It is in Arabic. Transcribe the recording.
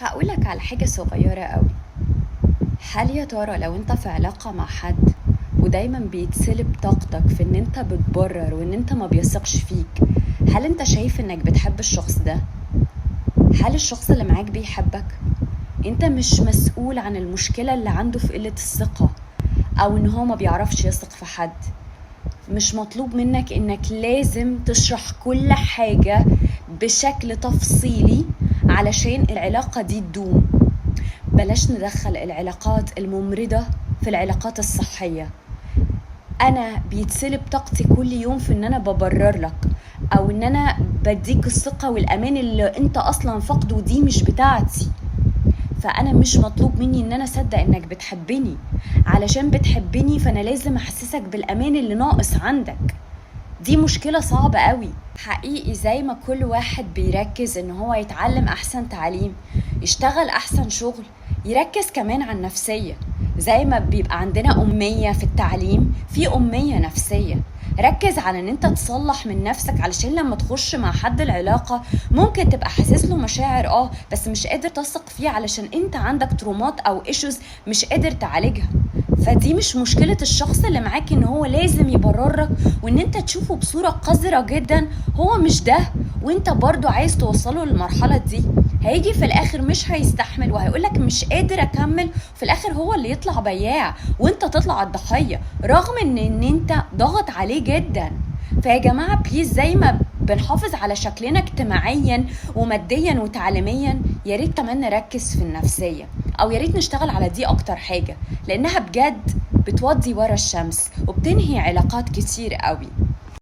هقولك على حاجة صغيرة قوي. هل يا ترى لو انت في علاقة مع حد ودايما بيتسلب طاقتك في ان انت بتبرر وان انت ما بيثقش فيك، هل انت شايف انك بتحب الشخص ده؟ هل الشخص اللي معاك بيحبك؟ انت مش مسؤول عن المشكلة اللي عنده في قلة الثقة او ان هو ما بيعرفش يثق في حد. مش مطلوب منك انك لازم تشرح كل حاجة بشكل تفصيلي علشان العلاقة دي تدوم. بلاش ندخل العلاقات الممرضة في العلاقات الصحية. انا بيتسلب طاقتي كل يوم في ان انا ببرر لك او ان انا بديك الثقة والامان اللي انت اصلا فقده، ودي مش بتاعتي. فانا مش مطلوب مني ان انا اصدق انك بتحبني. علشان بتحبني فانا لازم احسسك بالامان اللي ناقص عندك. دي مشكلة صعبة قوي حقيقي. زي ما كل واحد بيركز ان هو يتعلم احسن تعليم، يشتغل احسن شغل، يركز كمان على النفسية. زي ما بيبقى عندنا أمية في التعليم، في أمية نفسية. ركز على ان انت تصلح من نفسك علشان لما تخش مع حد العلاقة ممكن تبقى حاسس له مشاعر بس مش قادر تثق فيه علشان انت عندك ترومات او ايشوز مش قادر تعالجها. فدي مش مشكلة الشخص اللي معاك ان هو لازم يبررك وان انت تشوفه بصورة قذرة جدا. هو مش ده، وانت برضو عايز توصله للمرحلة دي. هيجي في الاخر مش هيستحمل وهيقولك مش قادر اكمل، في الاخر هو اللي يطلع بياع وانت تطلع الضحية، رغم ان انت ضغط عليه جدا. فيا جماعة بليز، زي ما بنحافظ على شكلنا اجتماعيا وماديا وتعليميا، ياريت كمان نركز في النفسية، او ياريت نشتغل على دي اكتر حاجة، لانها بجد بتودي ورا الشمس وبتنهي علاقات كتير قوي.